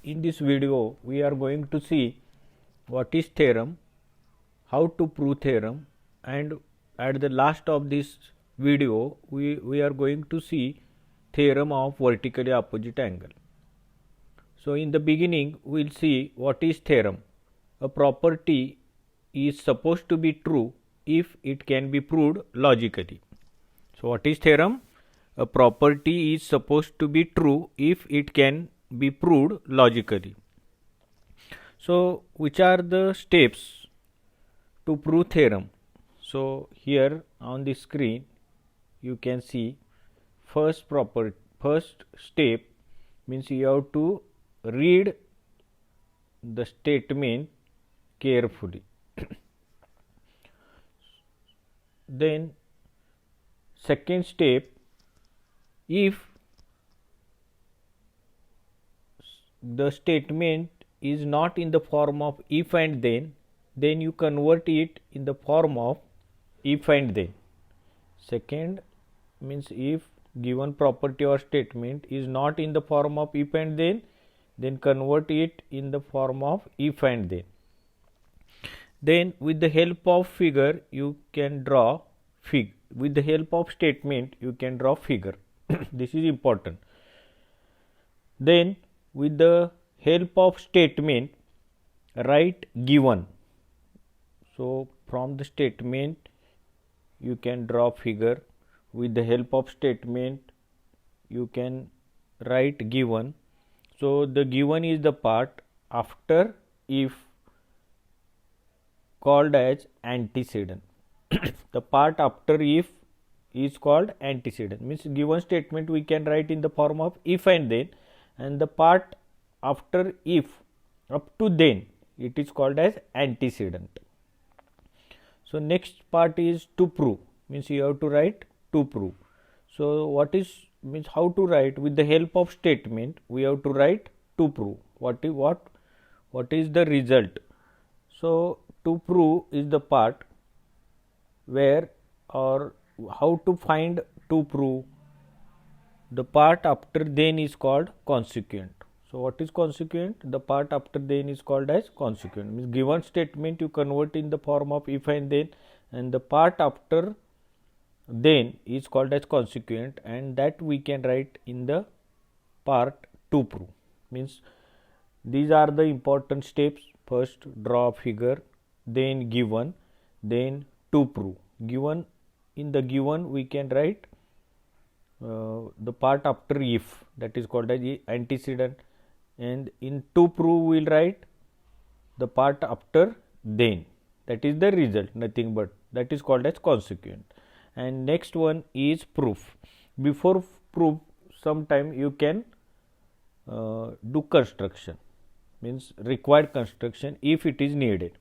in this video we are going to see what is theorem, how to prove theorem, and at the last of this video we are going to see theorem of vertically opposite angle. So in the beginning we will see what is theorem. A property is supposed to be true if it can be proved logically. So what is theorem? A property is supposed to be true if it can be proved logically. So which are the steps to prove theorem? So here on the screen you can see first step means you have to read the statement carefully. Then second step, if the statement is not in the form of if and then you convert it in the form of if and then. Second means if given property or statement is not in the form of if and then convert it in the form of if and then. Then with the help of figure you can draw with the help of statement you can draw figure. This is important. Then with the help of statement write given. So from the statement you can draw figure. With the help of statement you can write given. So the given is the part after if called as antecedent. The part after if is called antecedent, means given statement we can write in the form of if and the part after if up to then it is called as antecedent. So next part is to prove, means you have to write to prove. So what is means how to write? With the help of statement we have to write to prove. What is the result? So to prove is the part where or how to find to prove. The part after then is called consequent. So what is consequent? The part after then is called as consequent, means given statement you convert in the form of if and the part after then is called as consequent, and that we can write in the part to prove. Means these are the important steps. First draw figure, then given, then to prove. Given, in the given we can write the part after if, that is called as antecedent, and in to prove we will write the part after then, that is the result, nothing but, that is called as consequent. And next one is proof. Before proof sometime you can do construction, means required construction if it is needed.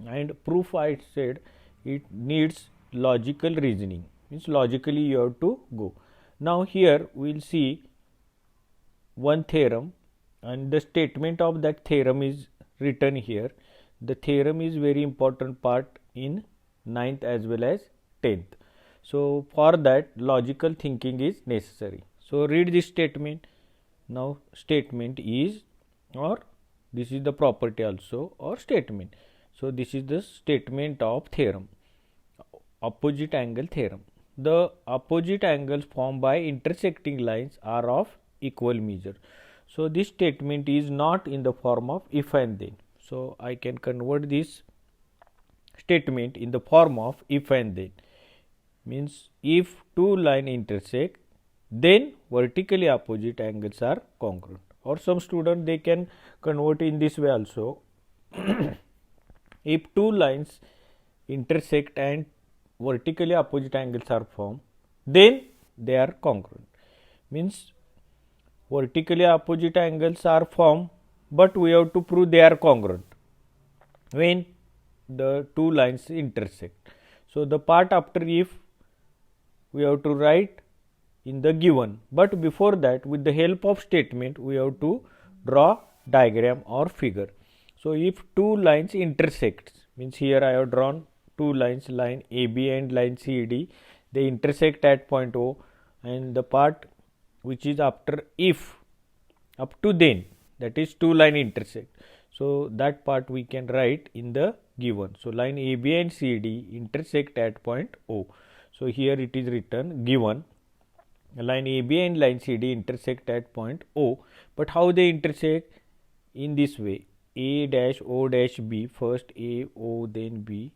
And proof I said it needs logical reasoning, means logically you have to go. Now here we will see one theorem and the statement of that theorem is written here. The theorem is very important part in 9th as well as 10th. So for that logical thinking is necessary. So read this statement. Now statement is, or this is the property also, or statement. So this is the statement of theorem, opposite angle theorem. The opposite angles formed by intersecting lines are of equal measure. So this statement is not in the form of if and then. So I can convert this statement in the form of if and then, means if two lines intersect then vertically opposite angles are congruent. Or some student they can convert in this way also. If two lines intersect and vertically opposite angles are formed, then they are congruent. Means vertically opposite angles are formed, but we have to prove they are congruent when the two lines intersect. So the part after if we have to write in the given, but before that with the help of statement we have to draw diagram or figure. So if two lines intersect, means here I have drawn two lines, line AB and line CD, they intersect at point O, and the part which is after if up to then, that is two line intersect. So that part we can write in the given. So line AB and CD intersect at point O. So here it is written given line AB and line CD intersect at point O, but how they intersect? In this way, A dash O dash B, first A, O, then B,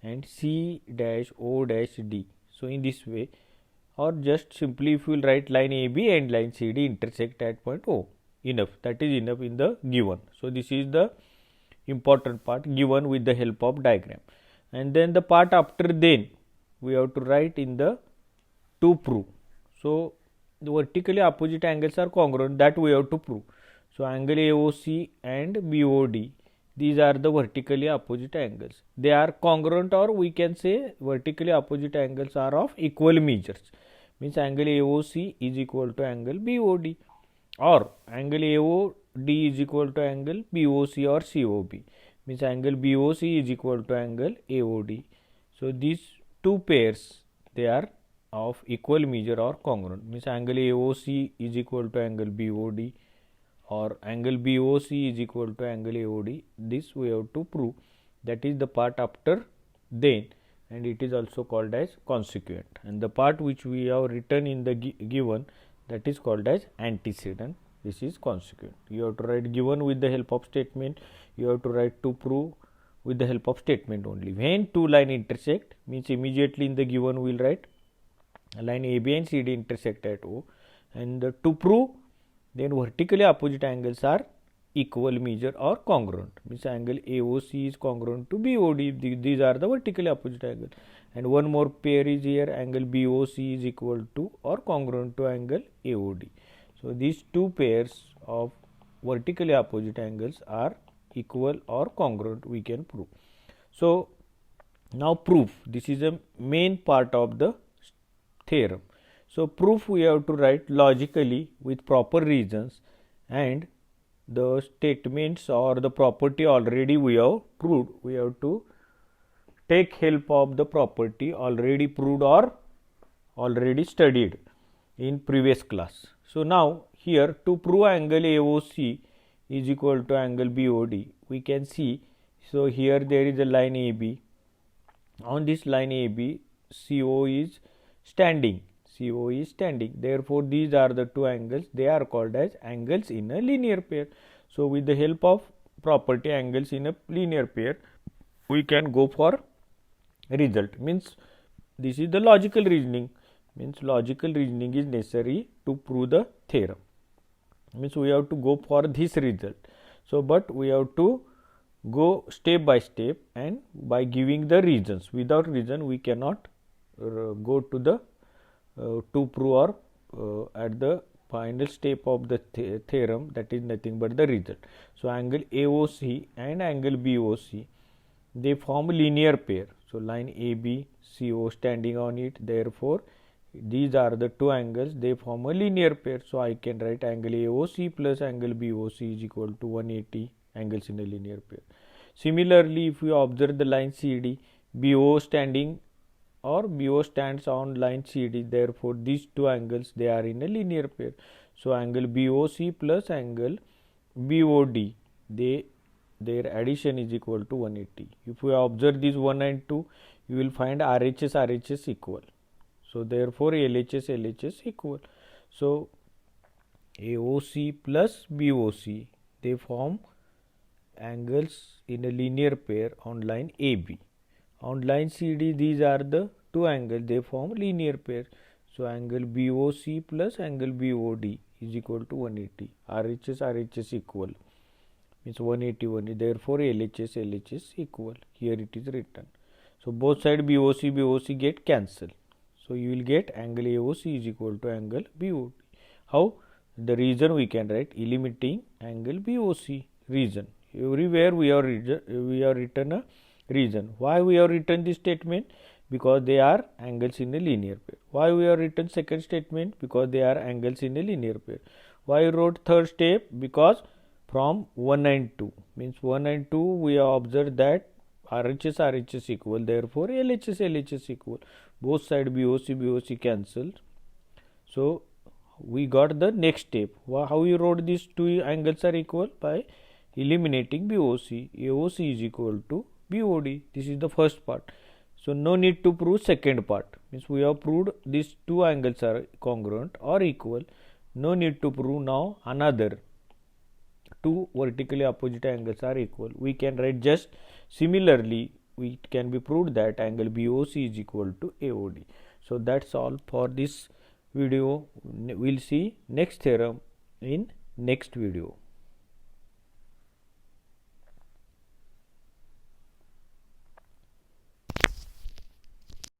and C dash O dash D. So in this way, or just simply if you will write line AB and line CD intersect at point O, enough, that is enough in the given. So this is the important part given with the help of diagram, and then the part after then we have to write in the to prove. So the vertically opposite angles are congruent, that we have to prove. So angle AOC and BOD, these are the vertically opposite angles. They are congruent, or we can say vertically opposite angles are of equal measures. Means angle AOC is equal to angle BOD, or angle AOD is equal to angle BOC or COB. Means angle BOC is equal to angle AOD. So these two pairs, they are of equal measure or congruent. Means angle AOC is equal to angle BOD, or angle BOC is equal to angle AOD. This we have to prove. That is the part after then, and it is also called as consequent. And the part which we have written in the given, that is called as antecedent. This is consequent. You have to write given with the help of statement. You have to write to prove with the help of statement only. When two line intersect, means immediately in the given we will write line AB and CD intersect at O, and to prove, then vertically opposite angles are equal measure or congruent. Means angle AOC is congruent to BOD. These are the vertically opposite angles. And one more pair is here, angle BOC is equal to or congruent to angle AOD. So these two pairs of vertically opposite angles are equal or congruent, we can prove. So now proof, this is a main part of the theorem. So proof we have to write logically with proper reasons, and the statements or the property already we have proved. We have to take help of the property already proved or already studied in previous class. So now here to prove angle AOC is equal to angle BOD, we can see. So here there is a line AB. On this line AB, CO is standing. CO is standing. Therefore, these are the two angles. They are called as angles in a linear pair. So with the help of property angles in a linear pair, we can go for result. Means this is the logical reasoning. Means logical reasoning is necessary to prove the theorem. Means we have to go for this result. So but we have to go step by step, and by giving the reasons. Without reason we cannot go to the to prove or at the final step of the theorem, that is nothing but the result. So angle AOC and angle BOC, they form linear pair. So line AB, CO standing on it, therefore these are the two angles, they form a linear pair. So I can write angle AOC plus angle BOC is equal to 180 angles in a linear pair. Similarly, if you observe the line CD, BO standing or BO stands on line CD, therefore these two angles, they are in a linear pair. So angle BOC plus angle BOD, their addition is equal to 180. If you observe these 1 and 2, you will find RHS equal. So therefore LHS equal. So AOC plus BOC, they form angles in a linear pair on line AB. On line CD, these are the two angles, they form linear pair. So angle BOC plus angle BOD is equal to 180. RHS equal, means 180. Therefore LHS equal. Here it is written. So both side BOC get cancelled. So you will get angle AOC is equal to angle BOD. How? The reason we can write eliminating angle BOC. Reason. Everywhere we have written a reason. Why we have written this statement? Because they are angles in a linear pair. Why we have written second statement? Because they are angles in a linear pair. Why wrote third step? Because from 1 and 2, means 1 and 2 we have observed that RHS equal, therefore LHS equal. Both side BOC cancelled. So we got the next step. How we wrote these two angles are equal? By eliminating BOC. AOC is equal to BOD. This is the first part. So no need to prove second part. Means we have proved these two angles are congruent or equal. No need to prove now another two vertically opposite angles are equal. We can write just similarly. We can be proved that angle BOC is equal to AOD. So that's all for this video. We'll see next theorem in next video.